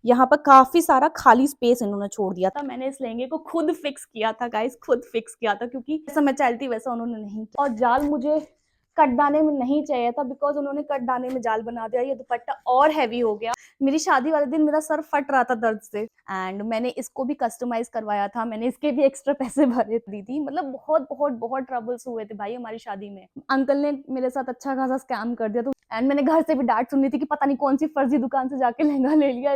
यहाँ पर काफी सारा खाली स्पेस इन्होंने छोड़ दिया था। मैंने इस लहंगे को खुद फिक्स किया था गाइस, खुद फिक्स किया था, क्योंकि जैसा मैं चाहती वैसा उन्होंने नहीं किया। और जाल मुझे कटदाने में नहीं चाहिए था, बिकॉज उन्होंने कटदाने में जाल बना दिया। ये दुपट्टा और हैवी हो गया। मेरी शादी वाले दिन मेरा सर फट रहा था दर्द से, एंड मैंने इसको भी कस्टमाइज करवाया था। मैंने इसके भी एक्स्ट्रा पैसे भरे दी थी। मतलब बहुत बहुत बहुत ट्रबल्स हुए थे भाई हमारी शादी में। अंकल ने मेरे साथ अच्छा खासा स्कैम कर दिया। तो एंड मैंने घर से भी डांट सुनी थी कि पता नहीं कौन सी फर्जी दुकान से जाके लहंगा ले लिया।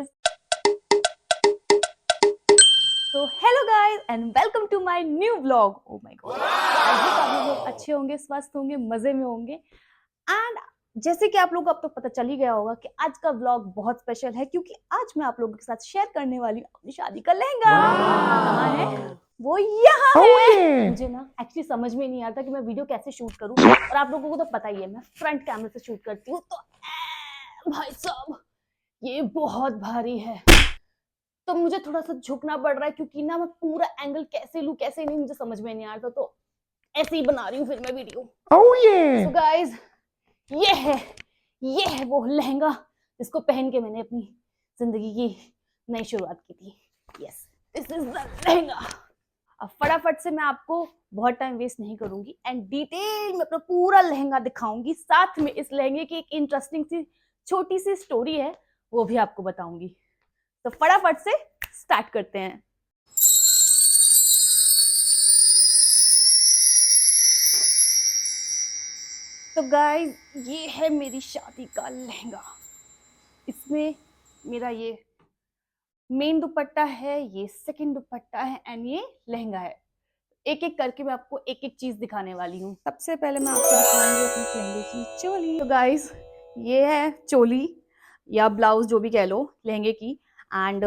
तो hello guys and welcome to my new vlog. Oh my God, I hope आप लोग अच्छे होंगे, स्वस्थ होंगे, मजे में होंगे। एंड जैसे कि आप लोगों को अब तक पता चल ही गया होगा कि आज का व्लॉग बहुत स्पेशल है, क्योंकि आज मैं आप लोगों के साथ शेयर करने वाली हूँ अपनी शादी का लहंगा। कहाँ है वो? यहाँ है। मुझे ना एक्चुअली समझ में नहीं आता कि मैं वीडियो कैसे शूट करूँ, और आप लोगों को तो पता ही है मैं फ्रंट कैमरे से शूट करती हूँ। तो भाई साहब ये बहुत भारी है, तो मुझे थोड़ा सा झुकना पड़ रहा है, क्योंकि ना मैं पूरा एंगल कैसे लूं कैसे नहीं मुझे समझ में नहीं आ रहा। तो ऐसे ही बना रही हूँ फिर मैं वीडियो। सो गाइस ये है वो लहंगा जिसको पहन के मैंने अपनी जिंदगी की नई शुरुआत की थी। Yes, this is the lehenga. अब फटाफट से मैं आपको बहुत टाइम वेस्ट नहीं करूंगी एंड डिटेल में अपना पूरा लहंगा दिखाऊंगी। साथ में इस लहंगे की एक इंटरेस्टिंग सी छोटी सी स्टोरी है, वो भी आपको बताऊंगी। तो फटाफट से स्टार्ट करते हैं। तो गाइस ये है मेरी शादी का लहंगा। इसमें मेरा ये मेन दुपट्टा है, ये सेकंड दुपट्टा है एंड ये लहंगा है। एक एक करके मैं आपको एक एक चीज दिखाने वाली हूँ। सबसे पहले मैं आपको दिखाऊंगी अपने लहंगे की चोली। तो गाइस ये है चोली या ब्लाउज जो भी कह लो लहंगे की। एंड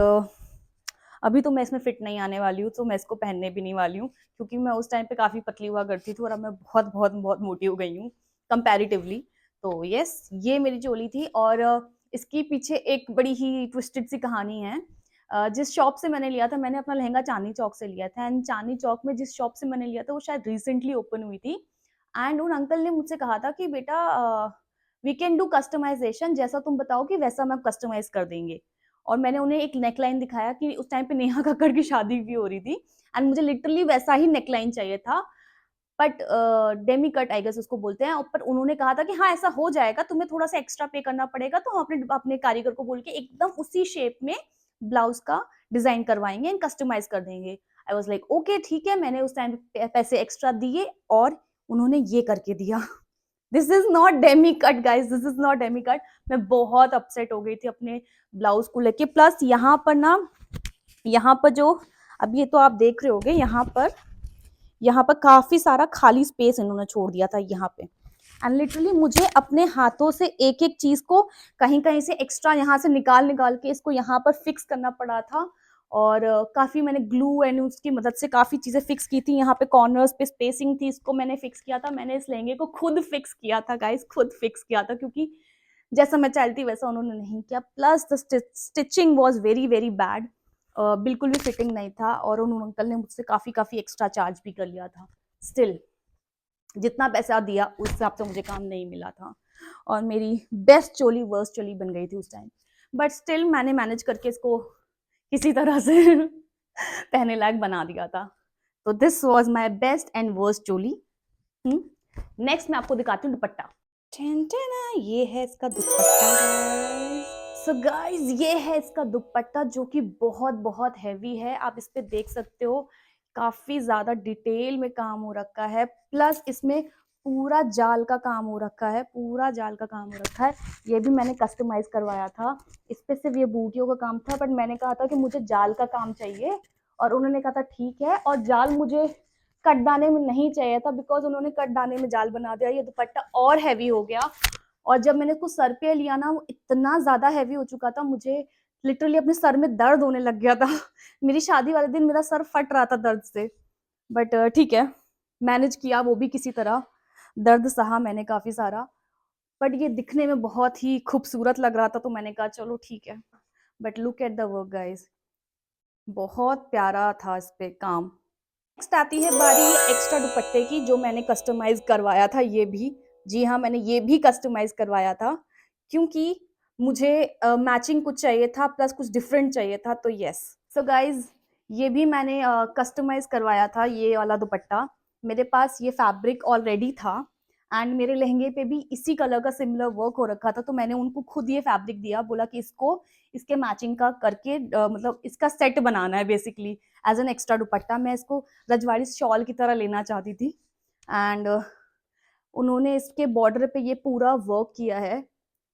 अभी तो मैं इसमें फिट नहीं आने वाली हूँ, तो मैं इसको पहनने भी नहीं वाली हूँ, क्योंकि मैं उस टाइम पे काफी पतली हुआ करती थी और अब मैं बहुत बहुत बहुत मोटी हो गई हूँ कंपैरेटिवली। तो यस, ये मेरी चोली थी। और इसकी पीछे एक बड़ी ही ट्विस्टेड सी कहानी है। जिस शॉप से मैंने लिया था, मैंने अपना लहंगा चांदनी चौक से लिया था, एंड चांदनी चौक में जिस शॉप से मैंने लिया था वो शायद रिसेंटली ओपन हुई थी। एंड उन अंकल ने मुझसे कहा था कि बेटा वी कैन डू कस्टमाइजेशन, जैसा तुम बताओ कि वैसा हम कस्टमाइज कर देंगे। और मैंने उन्हें एक नेकलाइन दिखाया कि उस टाइम पे नेहा कक्कड़ की शादी भी हो रही थी, एंड मुझे लिटरली वैसा ही नेकलाइन चाहिए था, but demi cut I guess उसको बोलते हैं। पर उन्होंने कहा था कि हाँ ऐसा हो जाएगा, तुम्हें थोड़ा सा एक्स्ट्रा पे करना पड़ेगा, तो हम अपने अपने कारीगर को बोल के एकदम उसी शेप में ब्लाउज का डिजाइन करवाएंगे एंड कस्टमाइज कर देंगे। आई वॉज लाइक ओके ठीक है। मैंने उस टाइम पैसे एक्स्ट्रा दिए और उन्होंने ये करके दिया। This is not Demi cut guys, this is not Demi cut. मैं बहुत अपसेट हो गई थी अपने ब्लाउज को लेके। प्लस यहाँ पर ना, यहाँ पर जो अब ये तो आप देख रहे होगे, यहाँ पर काफी सारा खाली स्पेस इन्होंने छोड़ दिया था यहाँ पे। एंड लिटरली मुझे अपने हाथों से एक एक चीज को कहीं कहीं से एक्स्ट्रा यहाँ से निकाल निकाल के इसको यहाँ पर फिक्स करना पड़ा था। और काफी मैंने ग्लू एंड उसकी मदद से काफी चीजें फिक्स की थी। यहाँ पे कॉर्नर्स पे स्पेसिंग थी, इसको मैंने फिक्स किया था। मैंने इस लहंगे को खुद फिक्स किया था गाइस, खुद फिक्स किया था, क्योंकि जैसा मैं चाहती वैसा उन्होंने नहीं किया। Plus the stitching was very very bad, बिल्कुल भी फिटिंग नहीं था। और उन अंकल ने मुझसे काफी काफी एक्स्ट्रा चार्ज भी कर लिया था। स्टिल जितना पैसा दिया उस हिसाब से मुझे काम नहीं मिला था, और मेरी बेस्ट चोली वर्स्ट चोली बन गई थी उस टाइम। बट स्टिल मैंने मैनेज करके इसको किसी तरह से पहने लायक बना दिया था। तो this was my best and worst choli. Next मैं आपको दिखाती हूँ दुपट्टा। ये है इसका दुपट्टा गाइस। सो गाइस ये है इसका दुपट्टा, जो कि बहुत बहुत हैवी है। आप इस पे देख सकते हो काफी ज्यादा डिटेल में काम हो रखा है। प्लस इसमें पूरा जाल का काम हो रखा है, पूरा जाल का काम हो रखा है। ये भी मैंने कस्टमाइज करवाया था। इस पे सिर्फ ये बूटियों का काम था, बट मैंने कहा था कि मुझे जाल का काम चाहिए, और उन्होंने कहा था ठीक है। और जाल मुझे कटदाने में नहीं चाहिए था, बिकॉज उन्होंने कटदाने में जाल बना दिया। ये दुपट्टा और हैवी हो गया, और जब मैंने इसको सर पे लिया ना, वो इतना ज्यादा हैवी हो चुका था, मुझे लिटरली अपने सर में दर्द होने लग गया था। मेरी शादी वाले दिन मेरा सर फट रहा था दर्द से। बट ठीक है, मैनेज किया वो भी किसी तरह। दर्द सहा मैंने काफी सारा, बट ये दिखने में बहुत ही खूबसूरत लग रहा था, तो मैंने कहा चलो ठीक है। But look at the work guys, बहुत प्यारा था इस पे काम। नेक्स्ट आती है बारी एक्स्ट्रा दुपट्टे की, जो मैंने कस्टमाइज करवाया था। ये भी, जी हाँ, मैंने ये भी कस्टमाइज करवाया था, क्योंकि मुझे मैचिंग कुछ चाहिए था प्लस कुछ डिफरेंट चाहिए था, तो यस। सो गाइज, ये भी मैंने कस्टमाइज करवाया था, ये वाला दुपट्टा। मेरे पास ये फैब्रिक ऑलरेडी था एंड मेरे लहंगे पे भी इसी कलर का सिमिलर वर्क हो रखा था, तो मैंने उनको खुद ये फैब्रिक दिया, बोला कि इसको इसके मैचिंग का करके मतलब इसका सेट बनाना है basically as an extra dupatta. मैं इसको रजवाड़ी शॉल की तरह लेना चाहती थी एंड उन्होंने इसके बॉर्डर पे ये पूरा वर्क किया है।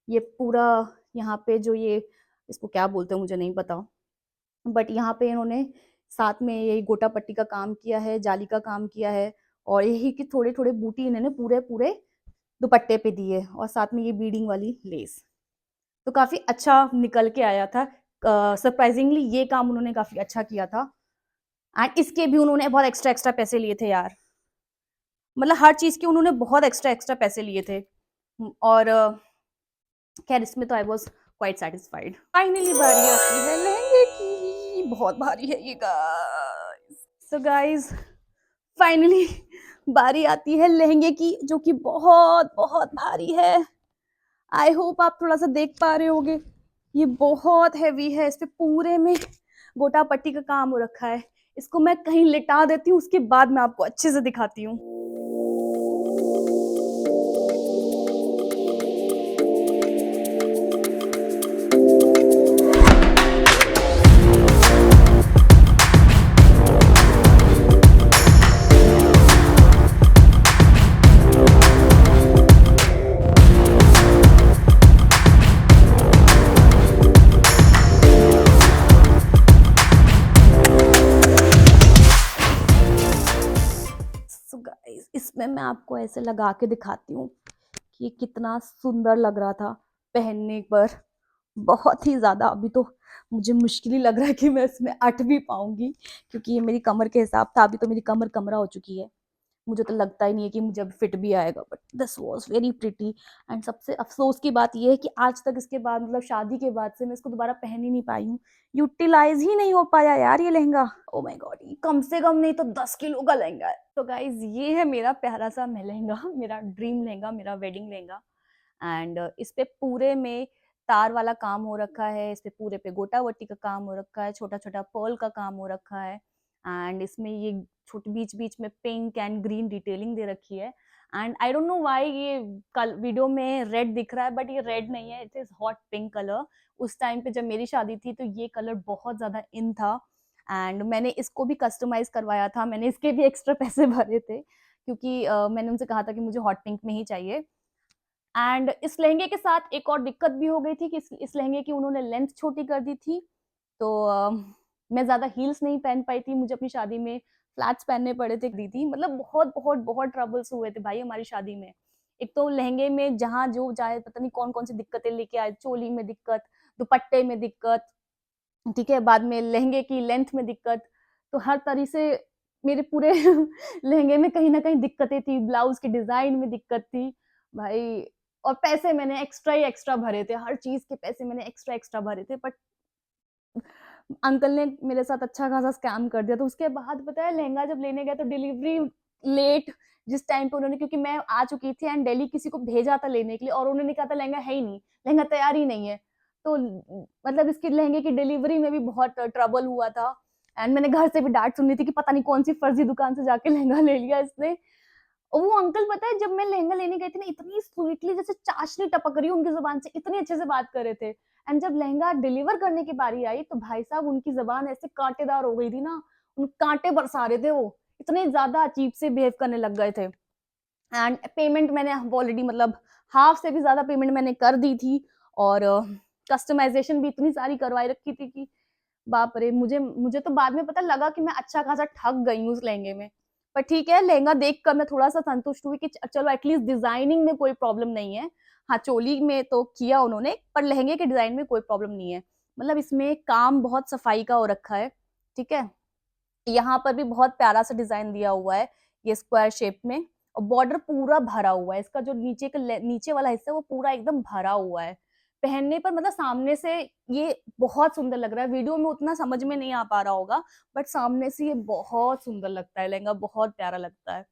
ये पूरा यहाँ पे जो ये इसको क्या बोलते हैं मुझे नहीं पता, बट यहाँ पे इन्होंने साथ में यही गोटा पट्टी का काम किया है, जाली का काम किया है, और यही कि थोड़े थोड़े बूटी इन्होंने पूरे पूरे दुपट्टे पे दिए, और साथ में ये बीडिंग वाली लेस। तो काफी अच्छा निकल के आया था। सरप्राइजिंगली ये काम उन्होंने काफी अच्छा किया था एंड इसके भी उन्होंने बहुत एक्स्ट्रा एक्स्ट्रा पैसे लिए थे यार। मतलब हर चीज के उन्होंने बहुत एक्स्ट्रा एक्स्ट्रा पैसे लिए थे। और खैर इसमें तो I was quite satisfied. Finally बारी आती है लहंगे की। बहुत भारी है ये गाइस। सो गाइस, फाइनली बारी आती है लहंगे की, जो कि बहुत बहुत भारी है। आई होप आप थोड़ा सा देख पा रहे होगे, ये बहुत हैवी है। इस पे पूरे में गोटा पट्टी का काम हो रखा है। इसको मैं कहीं लिटा देती हूँ, उसके बाद मैं आपको अच्छे से दिखाती हूँ। So guys, इसमें मैं आपको ऐसे लगा के दिखाती हूँ कि ये कितना सुंदर लग रहा था पहनने पर। बहुत ही ज्यादा। अभी तो मुझे मुश्किल ही लग रहा है कि मैं इसमें अट भी पाऊंगी, क्योंकि ये मेरी कमर के हिसाब था। अभी तो मेरी कमर कमरा हो चुकी है, मुझे तो लगता ही नहीं है कि मुझे अब फिट भी आएगा। But this was very pretty. And सबसे अफसोस की बात यह है कि आज तक इसके बाद, मतलब शादी के बाद से, मैं इसको दोबारा पहन ही नहीं पाई हूँ। यूटिलाइज ही नहीं हो पाया यार ये लहंगा। ओ माय गॉड, ये कम से कम नहीं तो 10 किलो का लहंगा है। तो गाइज, ये है मेरा प्यारा सा लहंगा, मेरा ड्रीम लहंगा, मेरा वेडिंग लहंगा। एंड इस पे पूरे में तार वाला काम हो रखा है, इस पे पूरे पे गोटा वट्टी का काम हो रखा है, छोटा छोटा पर्ल का काम हो रखा है। एंड इसमें ये छोटे बीच बीच में पिंक एंड ग्रीन डिटेलिंग दे रखी है। And I don't know why ये कल वीडियो में रेड दिख रहा है, बट ये रेड नहीं है, it is hot pink colour. उस टाइम पे जब मेरी शादी थी तो ये कलर बहुत ज्यादा इन था एंड मैंने इसको भी कस्टमाइज करवाया था। मैंने इसके भी एक्स्ट्रा पैसे भरे थे, क्योंकि मैंने उनसे कहा था कि मुझे हॉट पिंक में ही चाहिए। एंड इस लहंगे के साथ एक और दिक्कत भी हो गई थी कि इस लहंगे की उन्होंने लेंथ छोटी कर दी थी, तो मैं ज्यादा हील्स नहीं पहन पाई थी। मुझे अपनी शादी में फ्लैट्स पहनने पड़े थे, दी थी। मतलब बहुत बहुत बहुत ट्रबल्स हुए थे भाई हमारी शादी में। एक तो लहंगे में जहां जो जाए पता नहीं कौन कौन सी दिक्कतें लेके आए, चोली में दिक्कत, दुपट्टे में दिक्कत, ठीक है, बाद में लहंगे की लेंथ में दिक्कत। तो हर तरह से मेरे पूरे लहंगे में कहीं ना कहीं दिक्कतें थी, ब्लाउज के डिजाइन में दिक्कत थी भाई। और पैसे मैंने एक्स्ट्रा ही एक्स्ट्रा भरे थे, हर चीज के पैसे मैंने एक्स्ट्रा एक्स्ट्रा भरे थे। बट अंकल ने मेरे साथ अच्छा खासा स्कैम कर दिया। तो उसके बाद पता है, लहंगा जब लेने गए तो डिलीवरी लेट, जिस टाइम पे उन्होंने, क्योंकि मैं आ चुकी थी एंड दिल्ली किसी को भेजा था लेने के लिए, और उन्होंने कहा था लहंगा है ही नहीं, लहंगा तैयार ही नहीं है। तो मतलब इसकी लहंगे की डिलीवरी में भी बहुत ट्रबल हुआ था। एंड मैंने घर से भी डांट सुनी थी कि पता नहीं कौन सी फर्जी दुकान से जाके लहंगा ले लिया इसने। और वो अंकल पता है, जब मैं लहंगा लेने गई थी ना, इतनी स्वीटली जैसे चाशनी टपक रही है उनकी जुबान से, इतनी अच्छे से बात कर रहे थे। एंड जब लहंगा डिलीवर करने की बारी आई तो भाई साहब उनकी जबान ऐसे कांटेदार हो गई थी ना, उन कांटे बरसा रहे थे वो, इतने ज्यादा अजीब से बिहेव करने लग गए थे। एंड पेमेंट मैंने ऑलरेडी, मतलब हाफ से भी ज्यादा पेमेंट मैंने कर दी थी, और कस्टमाइजेशन भी इतनी सारी करवाई रखी थी कि बाप रे, मुझे मुझे तो बाद में पता लगा कि मैं अच्छा खासा ठग गई हूँ उस लहंगे में। पर ठीक है, लहंगा देखकर मैं थोड़ा सा संतुष्ट हुई कि चलो एटलीस्ट डिजाइनिंग में कोई प्रॉब्लम नहीं है। हाँ, चोली में तो किया उन्होंने, पर लहंगे के डिजाइन में कोई प्रॉब्लम नहीं है। मतलब इसमें काम बहुत सफाई का हो रखा है, ठीक है। यहाँ पर भी बहुत प्यारा सा डिजाइन दिया हुआ है, ये स्क्वायर शेप में, और बॉर्डर पूरा भरा हुआ है। इसका जो नीचे का नीचे वाला हिस्सा है वो पूरा एकदम भरा हुआ है। पहनने पर मतलब सामने से ये बहुत सुंदर लग रहा है, वीडियो में उतना समझ में नहीं आ पा रहा होगा, बट सामने से ये बहुत सुंदर लगता है, लहंगा बहुत प्यारा लगता है।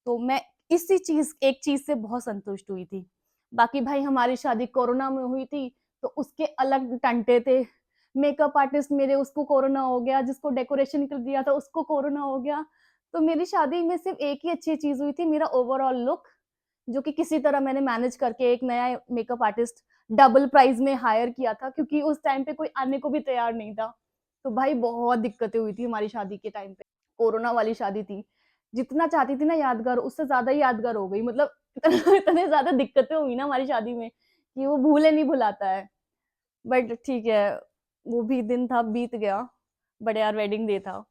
तो मैं इसी चीज एक चीज से बहुत संतुष्ट हुई थी। बाकी भाई हमारी शादी कोरोना में हुई थी, तो उसके अलग टंटे थे। मेकअप आर्टिस्ट मेरे, उसको कोरोना हो गया, जिसको डेकोरेशन कर दिया था उसको कोरोना हो गया। तो मेरी शादी में सिर्फ एक ही अच्छी चीज़ हुई थी, मेरा ओवरऑल लुक, जो कि किसी तरह मैंने मैनेज करके एक नया मेकअप आर्टिस्ट डबल प्राइस में हायर किया था, क्योंकि उस टाइम पे कोई आने को भी तैयार नहीं था। तो भाई बहुत दिक्कतें हुई थी हमारी शादी के टाइम पे। कोरोना वाली शादी थी। जितना चाहती थी ना यादगार, उससे ज़्यादा ही यादगार हो गई। मतलब इतना इतने ज़्यादा दिक्कतें हुई ना हमारी शादी में कि वो भूले नहीं भुलाता है। बट ठीक है, वो भी दिन था, बीत गया। बट यार वेडिंग डे था।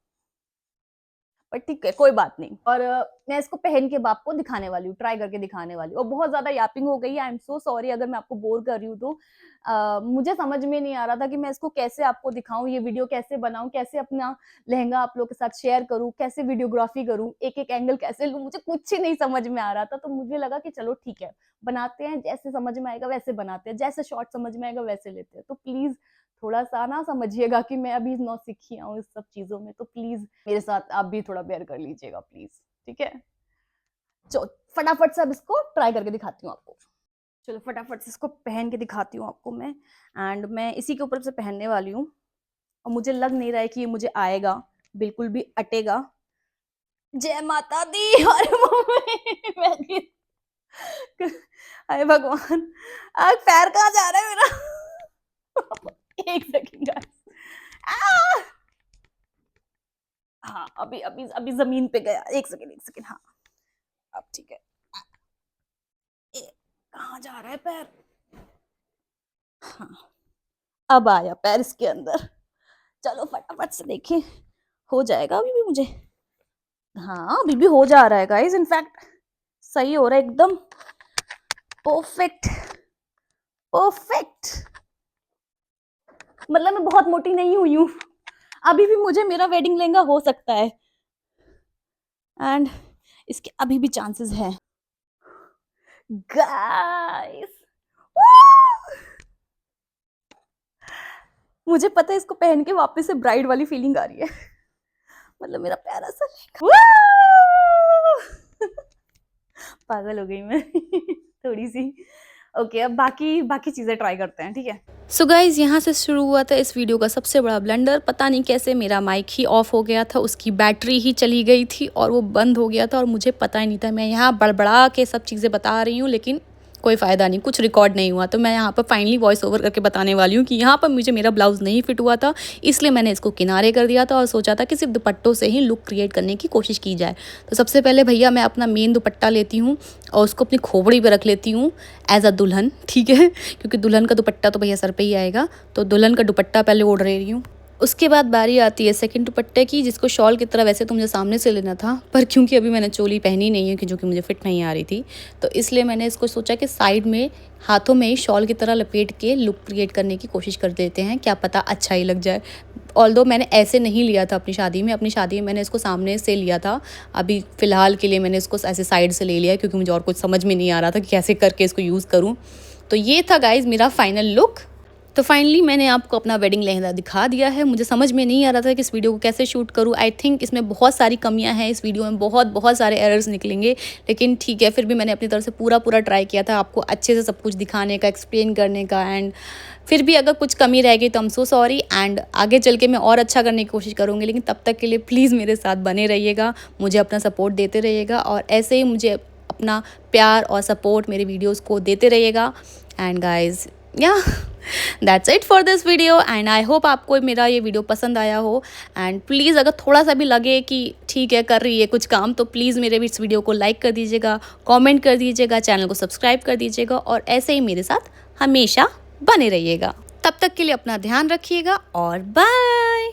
पर ठीक है, कोई बात नहीं। और मैं इसको पहन के अब आपको दिखाने वाली हूँ, ट्राई करके दिखाने वाली हूँ। और बहुत ज़्यादा यापिंग हो गई है, आई एम सो सॉरी अगर मैं आपको बोर कर रही हूँ तो। मुझे समझ में नहीं आ रहा था कि मैं इसको कैसे आपको दिखाऊँ, ये वीडियो कैसे बनाऊँ, कैसे अपना लहंगा आप लोग के साथ शेयर करूँ, कैसे वीडियोग्राफी करूँ, एक-एक एंगल कैसे लूँ, मुझे कुछ ही नहीं समझ में आ रहा था। तो मुझे लगा कि चलो ठीक है, बनाते हैं, जैसे समझ में आएगा वैसे बनाते हैं, जैसे शॉर्ट समझ में आएगा वैसे लेते हैं। तो प्लीज़ थोड़ा-सा ना समझिएगा कि मैं अभी नौसिखिया हूँ इस सब चीज़ों में, तो प्लीज़ मेरे साथ आप भी थोड़ा बेयर कर लीजिएगा प्लीज़, ठीक है? फटाफट से अब इसको ट्राई करके दिखाती हूँ आपको। चलो फटाफट से इसको पहन के दिखाती हूँ आपको मैं। एंड मैं इसी के ऊपर से पहनने वाली हूँ और मुझे लग नहीं रहा है कि ये मुझे आएगा, बिल्कुल भी अटेगा। जय माता दी! अरे मम्मी मैं गिर हाय भगवान! पैर कहाँ जा रहा है मेरा? 1 सेकंड गाइस। आ! हाँ, अभी अभी अभी ज़मीन पे गया। 1 सेकंड हाँ, अब ठीक है। ए कहाँ जा रहा है पैर? हाँ, अब आया पैर इसके अंदर। चलो फटाफट से देखिए, हो जाएगा अभी भी मुझे। हाँ, अभी भी हो जा रहा है गाइस, इनफैक्ट सही हो रहा है एकदम परफेक्ट, परफेक्ट। मतलब मैं बहुत मोटी नहीं हुई हूँ। अभी भी मुझे मेरा वेडिंग लहंगा हो सकता है एंड इसके अभी भी चांसेस हैं। गाइस मुझे पता है इसको पहन के वापस से ब्राइड वाली फीलिंग आ रही है। मतलब मेरा प्यारा सा पागल हो गई मैं थोड़ी सी। ओके अब बाकी बाकी चीज़ें ट्राई करते हैं, ठीक है। सो गाइज़ यहाँ से शुरू हुआ था इस वीडियो का सबसे बड़ा ब्लंडर। पता नहीं कैसे मेरा माइक ही ऑफ हो गया था, उसकी बैटरी ही चली गई थी और वो बंद हो गया था और मुझे पता ही नहीं था। मैं यहाँ बड़बड़ा के सब चीज़ें बता रही हूँ लेकिन कोई फ़ायदा नहीं, कुछ रिकॉर्ड नहीं हुआ। तो मैं यहाँ पर फाइनली वॉइस ओवर करके बताने वाली हूँ कि यहाँ पर मुझे मेरा ब्लाउज़ नहीं फिट हुआ था, इसलिए मैंने इसको किनारे कर दिया था और सोचा था कि सिर्फ दुपट्टों से ही लुक क्रिएट करने की कोशिश की जाए। तो सबसे पहले भैया मैं अपना मेन दुपट्टा लेती हूँ और उसको अपनी खोपड़ी पे रख लेती हूँ एज अ दुल्हन, ठीक है, क्योंकि दुल्हन का दुपट्टा तो भैया सर पे ही आएगा। तो दुल्हन का दुपट्टा पहले ओढ़ रही हूँ। उसके बाद बारी आती है सेकंड दुपट्टे की, जिसको शॉल की तरह वैसे तो मुझे सामने से लेना था, पर क्योंकि अभी मैंने चोली पहनी नहीं है कि जो कि मुझे फिट नहीं आ रही थी, तो इसलिए मैंने इसको सोचा कि साइड में हाथों में ही शॉल की तरह लपेट के लुक क्रिएट करने की कोशिश कर देते हैं, क्या पता अच्छा ही लग जाए। ऑल्दो मैंने ऐसे नहीं लिया था अपनी शादी में मैंने इसको सामने से लिया था। अभी फ़िलहाल के लिए मैंने इसको ऐसे साइड से ले लिया है क्योंकि मुझे और कुछ समझ में नहीं आ रहा था कि कैसे करके इसको यूज़ करूँ। तो ये था गाइज़ मेरा फाइनल लुक। तो फाइनली मैंने आपको अपना वेडिंग लहंगा दिखा दिया है। मुझे समझ में नहीं आ रहा था कि इस वीडियो को कैसे शूट करूँ। आई थिंक इसमें बहुत सारी कमियां हैं, इस वीडियो में बहुत सारे एरर्स निकलेंगे, लेकिन ठीक है, फिर भी मैंने अपनी तरफ से पूरा ट्राई किया था आपको अच्छे से सब कुछ दिखाने का, एक्सप्लेन करने का। एंड फिर भी अगर कुछ कमी रह गई तो I am so sorry and आगे चल के मैं और अच्छा करने की कोशिश करूँगी। लेकिन तब तक के लिए प्लीज़ मेरे साथ बने रहिएगा, मुझे अपना सपोर्ट देते रहिएगा और ऐसे ही मुझे अपना प्यार और सपोर्ट मेरे वीडियोज़ को देते रहिएगा। And guys that's it for this video and I hope आपको मेरा ये वीडियो पसंद आया हो। एंड प्लीज़ अगर थोड़ा सा भी लगे कि ठीक है कर रही है कुछ काम, तो प्लीज़ मेरे भी इस वीडियो को लाइक कर दीजिएगा, कमेंट कर दीजिएगा, चैनल को सब्सक्राइब कर दीजिएगा और ऐसे ही मेरे साथ हमेशा बने रहिएगा। तब तक के लिए अपना ध्यान रखिएगा और बाय।